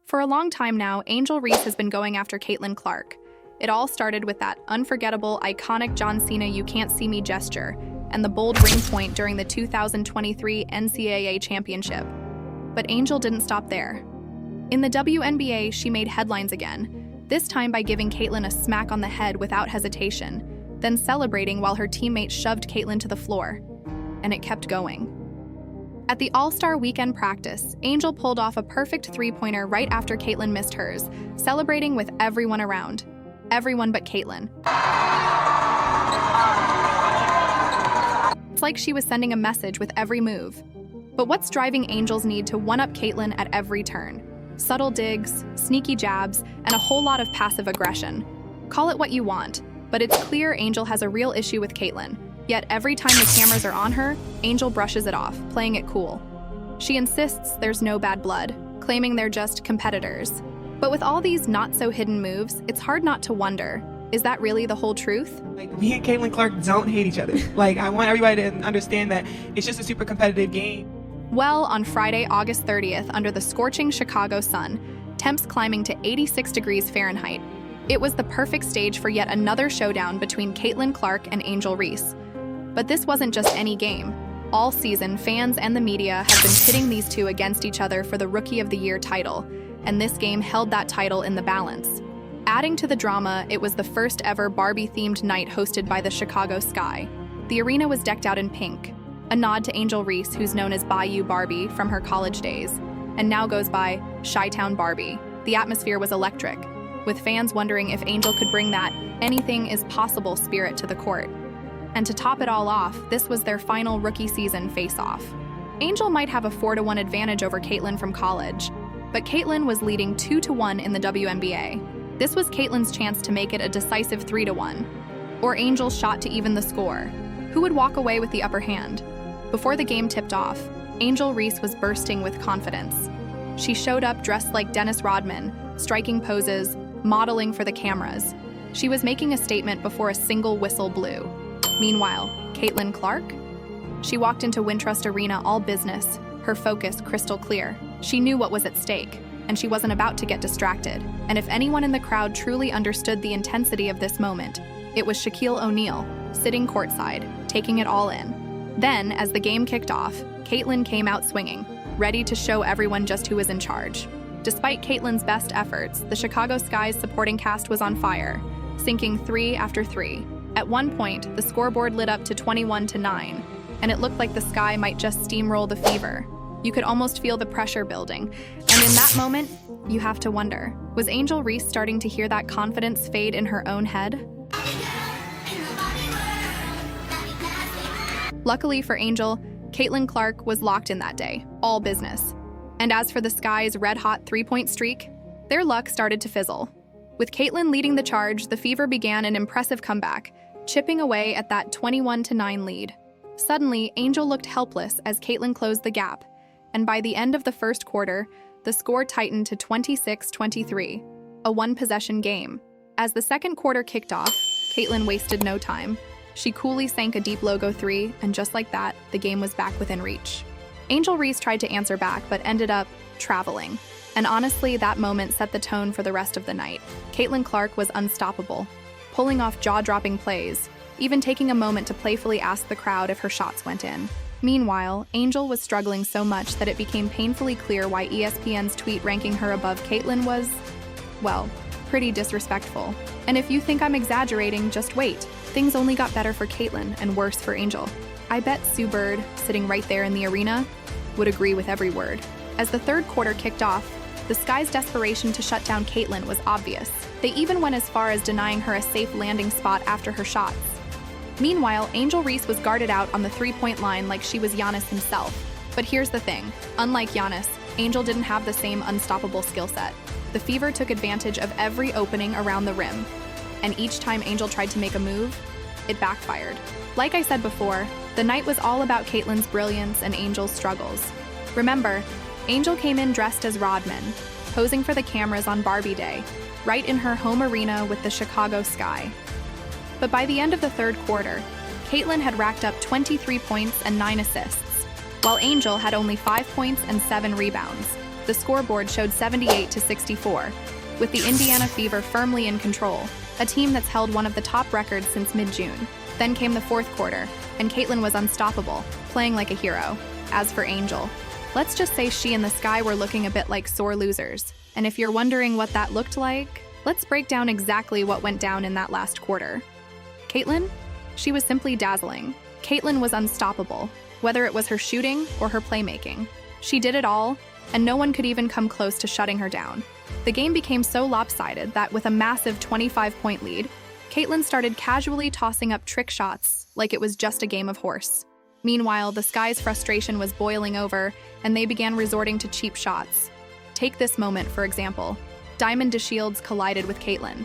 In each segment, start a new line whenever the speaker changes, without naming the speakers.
For a long time now, Angel Reese has been going after Caitlin Clark. It all started with that unforgettable, iconic John Cena "you can't see me" gesture and the bold ring point during the 2023 NCAA championship. But Angel didn't stop there. In the WNBA, she made headlines again, this time by giving Caitlin a smack on the head without hesitation, then celebrating while her teammates shoved Caitlin to the floor. And it kept going. At the All-Star Weekend practice, Angel pulled off a perfect three-pointer right after Caitlin missed hers, celebrating with everyone around. Everyone but Caitlin. It's like she was sending a message with every move. But what's driving Angel's need to one-up Caitlin at every turn? Subtle digs, sneaky jabs, and a whole lot of passive aggression. Call it what you want, but it's clear Angel has a real issue with Caitlin. Yet every time the cameras are on her, Angel brushes it off, playing it cool. She insists there's no bad blood, claiming they're just competitors. But with all these not-so-hidden moves, it's hard not to wonder, is that really the whole truth?
Me and Caitlin Clark don't hate each other. I want everybody to understand that it's just a super competitive game.
Well, on Friday, August 30th, under the scorching Chicago sun, temps climbing to 86 degrees Fahrenheit, it was the perfect stage for yet another showdown between Caitlin Clark and Angel Reese. But this wasn't just any game. All season, fans and the media have been pitting these two against each other for the Rookie of the Year title, and this game held that title in the balance. Adding to the drama, it was the first ever Barbie-themed night hosted by the Chicago Sky. The arena was decked out in pink, a nod to Angel Reese, who's known as Bayou Barbie from her college days, and now goes by Chi-Town Barbie. The atmosphere was electric, with fans wondering if Angel could bring that anything is possible spirit to the court. And to top it all off, this was their final rookie season face-off. Angel might have a 4-1 advantage over Caitlin from college, but Caitlin was leading 2-1 in the WNBA. This was Caitlin's chance to make it a decisive 3-1, or Angel's shot to even the score. Who would walk away with the upper hand? Before the game tipped off, Angel Reese was bursting with confidence. She showed up dressed like Dennis Rodman, striking poses, modeling for the cameras. She was making a statement before a single whistle blew. Meanwhile, Caitlin Clark? She walked into Wintrust Arena all business, her focus crystal clear. She knew what was at stake, and she wasn't about to get distracted. And if anyone in the crowd truly understood the intensity of this moment, it was Shaquille O'Neal, sitting courtside, taking it all in. Then, as the game kicked off, Caitlin came out swinging, ready to show everyone just who was in charge. Despite Caitlin's best efforts, the Chicago Sky's supporting cast was on fire, sinking 3 after 3. At one point, the scoreboard lit up to 21-9, and it looked like the Sky might just steamroll the Fever. You could almost feel the pressure building, and in that moment, you have to wonder, was Angel Reese starting to hear that confidence fade in her own head? Luckily for Angel, Caitlin Clark was locked in that day, all business. And as for the Sky's red-hot three-point streak, their luck started to fizzle. With Caitlin leading the charge, the Fever began an impressive comeback, chipping away at that 21-9 lead. Suddenly, Angel looked helpless as Caitlin closed the gap, and by the end of the first quarter, the score tightened to 26-23, a one-possession game. As the second quarter kicked off, Caitlin wasted no time. She coolly sank a deep logo 3, and just like that, the game was back within reach. Angel Reese tried to answer back, but ended up traveling. And honestly, that moment set the tone for the rest of the night. Caitlin Clark was unstoppable, pulling off jaw-dropping plays, even taking a moment to playfully ask the crowd if her shots went in. Meanwhile, Angel was struggling so much that it became painfully clear why ESPN's tweet ranking her above Caitlin was, well, pretty disrespectful. And if you think I'm exaggerating, just wait. Things only got better for Caitlin and worse for Angel. I bet Sue Bird, sitting right there in the arena, would agree with every word. As the third quarter kicked off, the Sky's desperation to shut down Caitlin was obvious. They even went as far as denying her a safe landing spot after her shots. Meanwhile, Angel Reese was guarded out on the three-point line like she was Giannis himself. But here's the thing, unlike Giannis, Angel didn't have the same unstoppable skill set. The Fever took advantage of every opening around the rim, and each time Angel tried to make a move, it backfired. Like I said before, the night was all about Caitlin's brilliance and Angel's struggles. Remember, Angel came in dressed as Rodman, posing for the cameras on Barbie Day, right in her home arena with the Chicago Sky. But by the end of the third quarter, Caitlin had racked up 23 points and 9 assists, while Angel had only 5 points and 7 rebounds. the scoreboard showed 78-64, with the Indiana Fever firmly in control, a team that's held one of the top records since mid-June. Then came the fourth quarter, and Caitlin was unstoppable, playing like a hero. As for Angel, let's just say she and the Sky were looking a bit like sore losers. And if you're wondering what that looked like, let's break down exactly what went down in that last quarter. Caitlin? She was simply dazzling. Caitlin was unstoppable, whether it was her shooting or her playmaking. She did it all, and no one could even come close to shutting her down. The game became so lopsided that with a massive 25-point lead, Caitlin started casually tossing up trick shots like it was just a game of horse. Meanwhile, the Sky's frustration was boiling over, and they began resorting to cheap shots. Take this moment, for example. Diamond DeShields collided with Caitlin.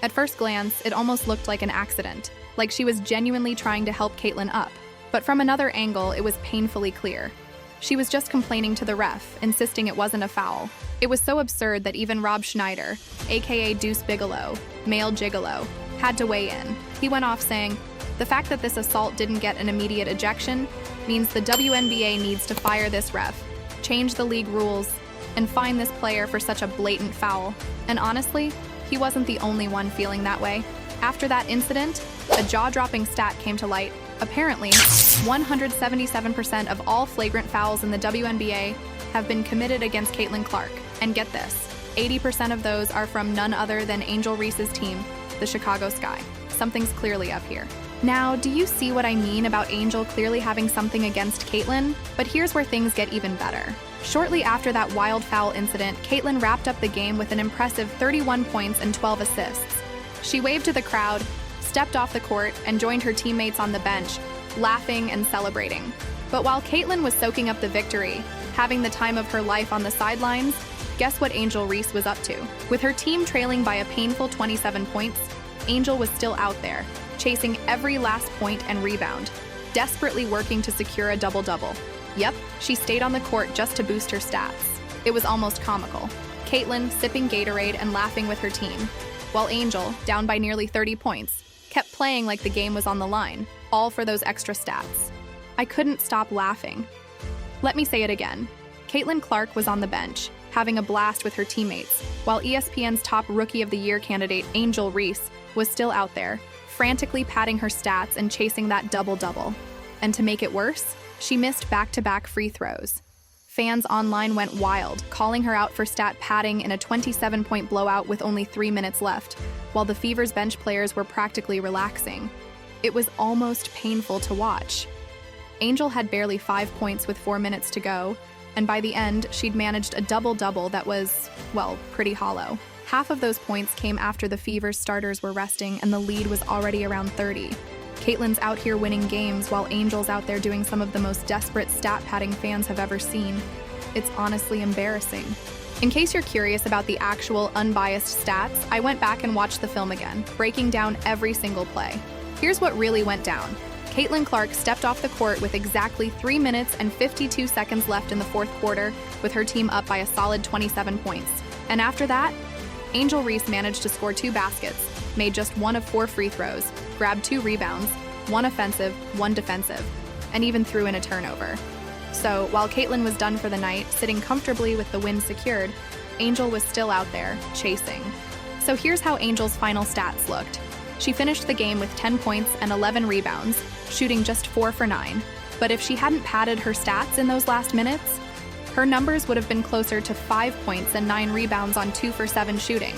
At first glance, it almost looked like an accident, like she was genuinely trying to help Caitlin up. But from another angle, it was painfully clear. She was just complaining to the ref, insisting it wasn't a foul. It was so absurd that even Rob Schneider, aka Deuce Bigelow, male gigolo, had to weigh in. He went off saying, "The fact that this assault didn't get an immediate ejection means the WNBA needs to fire this ref, change the league rules, and fine this player for such a blatant foul." And honestly, he wasn't the only one feeling that way. After that incident, a jaw-dropping stat came to light. Apparently, 177% of all flagrant fouls in the WNBA have been committed against Caitlin Clark. And get this, 80% of those are from none other than Angel Reese's team, the Chicago Sky. Something's clearly up here. Now, do you see what I mean about Angel clearly having something against Caitlin? But here's where things get even better. Shortly after that wild foul incident, Caitlin wrapped up the game with an impressive 31 points and 12 assists. She waved to the crowd, stepped off the court, and joined her teammates on the bench, laughing and celebrating. But while Caitlin was soaking up the victory, having the time of her life on the sidelines, guess what Angel Reese was up to? With her team trailing by a painful 27 points, Angel was still out there, chasing every last point and rebound, desperately working to secure a double-double. Yep, she stayed on the court just to boost her stats. It was almost comical. Caitlin sipping Gatorade and laughing with her team, while Angel, down by nearly 30 points, kept playing like the game was on the line, all for those extra stats. I couldn't stop laughing. Let me say it again. Caitlin Clark was on the bench, having a blast with her teammates, while ESPN's top Rookie of the Year candidate, Angel Reese, was still out there, frantically padding her stats and chasing that double-double. And to make it worse, she missed back-to-back free throws. Fans online went wild, calling her out for stat padding in a 27-point blowout with only 3 minutes left, while the Fever's bench players were practically relaxing. It was almost painful to watch. Angel had barely 5 points with 4 minutes to go, and by the end, she'd managed a double-double that was, well, pretty hollow. Half of those points came after the Fever's starters were resting and the lead was already around 30. Caitlin's out here winning games while Angel's out there doing some of the most desperate stat padding fans have ever seen. It's honestly embarrassing. In case you're curious about the actual unbiased stats, I went back and watched the film again, breaking down every single play. Here's what really went down. Caitlin Clark stepped off the court with exactly 3 minutes and 52 seconds left in the fourth quarter, with her team up by a solid 27 points. And after that, Angel Reese managed to score 2 baskets, made just 1 of 4 free throws, grabbed 2 rebounds, 1 offensive, 1 defensive, and even threw in a turnover. So while Caitlin was done for the night, sitting comfortably with the win secured, Angel was still out there, chasing. So here's how Angel's final stats looked. She finished the game with 10 points and 11 rebounds, shooting just 4 for 9. But if she hadn't padded her stats in those last minutes, her numbers would have been closer to 5 points and 9 rebounds on 2 for 7 shooting,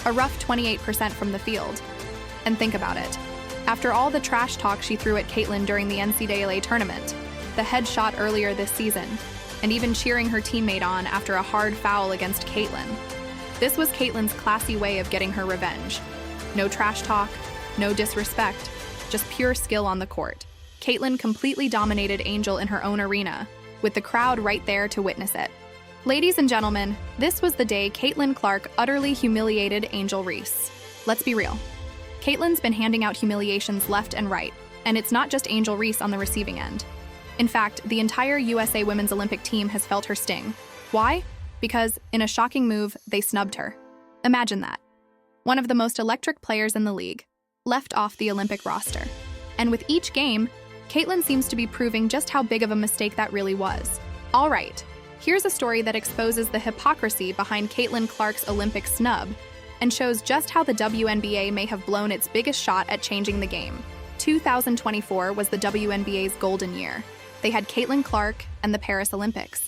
a rough 28% from the field. And think about it. After all the trash talk she threw at Caitlin during the NCAA tournament, the headshot earlier this season, and even cheering her teammate on after a hard foul against Caitlin, this was Caitlin's classy way of getting her revenge. No trash talk, no disrespect, just pure skill on the court. Caitlin completely dominated Angel in her own arena, with the crowd right there to witness it. Ladies and gentlemen, this was the day Caitlin Clark utterly humiliated Angel Reese. Let's be real. Caitlin's been handing out humiliations left and right, and it's not just Angel Reese on the receiving end. In fact, the entire USA Women's Olympic team has felt her sting. Why? Because, in a shocking move, they snubbed her. Imagine that. One of the most electric players in the league, left off the Olympic roster. And with each game, Caitlin seems to be proving just how big of a mistake that really was. All right, Here's a story that exposes the hypocrisy behind Caitlin Clark's Olympic snub and shows just how the WNBA may have blown its biggest shot at changing the game. 2024 was the WNBA's golden year. They had Caitlin Clark and the Paris Olympics.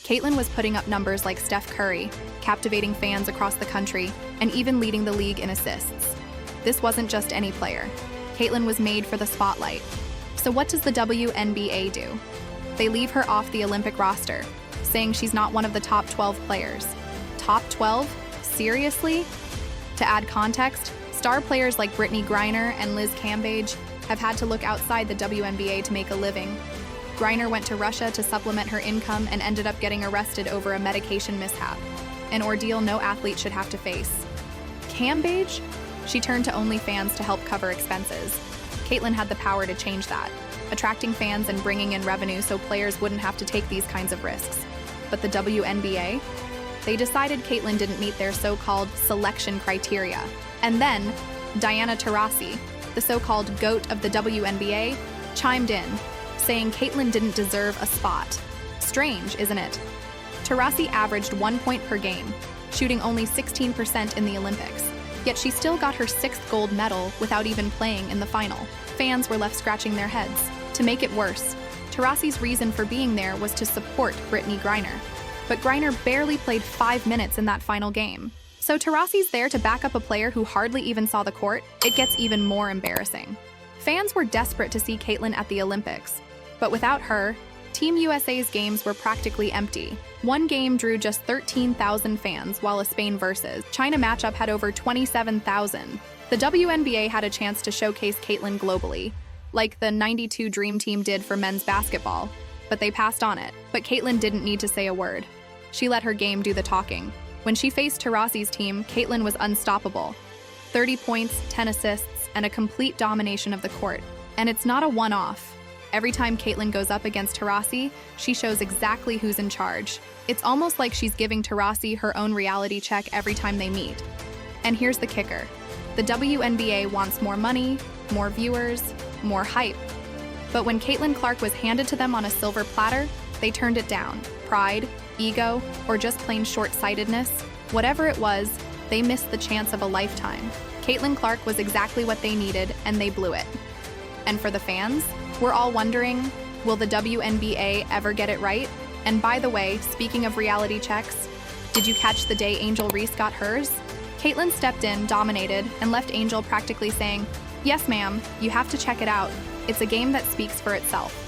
Caitlin was putting up numbers like Steph Curry, captivating fans across the country, and even leading the league in assists. This wasn't just any player. Caitlin was made for the spotlight. So what does the WNBA do? They leave her off the Olympic roster, saying she's not one of the top 12 players. Top 12? Seriously? To add context, star players like Brittany Griner and Liz Cambage have had to look outside the WNBA to make a living. Griner went to Russia to supplement her income and ended up getting arrested over a medication mishap, an ordeal no athlete should have to face. Cambage? She turned to OnlyFans to help cover expenses. Caitlin had the power to change that, attracting fans and bringing in revenue so players wouldn't have to take these kinds of risks. But the WNBA? They decided Caitlin didn't meet their so-called selection criteria. And then, Diana Taurasi, the so-called GOAT of the WNBA, chimed in, saying Caitlin didn't deserve a spot. Strange, isn't it? Taurasi averaged 1 point per game, shooting only 16% in the Olympics. Yet she still got her 6th gold medal without even playing in the final. Fans were left scratching their heads. To make it worse, Taurasi's reason for being there was to support Brittany Griner. But Griner barely played 5 minutes in that final game. So Taurasi's there to back up a player who hardly even saw the court? It gets even more embarrassing. Fans were desperate to see Caitlin at the Olympics. But without her, Team USA's games were practically empty. One game drew just 13,000 fans, while a Spain versus China matchup had over 27,000. The WNBA had a chance to showcase Caitlin globally, like the '92 Dream Team did for men's basketball, but they passed on it. But Caitlin didn't need to say a word. She let her game do the talking. When she faced Taurasi's team, Caitlin was unstoppable. 30 points, 10 assists, and a complete domination of the court. And it's not a one-off. Every time Caitlin goes up against Taurasi, she shows exactly who's in charge. It's almost like she's giving Taurasi her own reality check every time they meet. And here's the kicker. The WNBA wants more money, more viewers, more hype. But when Caitlin Clark was handed to them on a silver platter, they turned it down. Pride, ego, or just plain short-sightedness, whatever it was, they missed the chance of a lifetime. Caitlin Clark was exactly what they needed, and they blew it. And for the fans, we're all wondering, will the WNBA ever get it right? And by the way, speaking of reality checks, did you catch the day Angel Reese got hers? Caitlin stepped in, dominated, and left Angel practically saying, "Yes, ma'am, you have to check it out. It's a game that speaks for itself."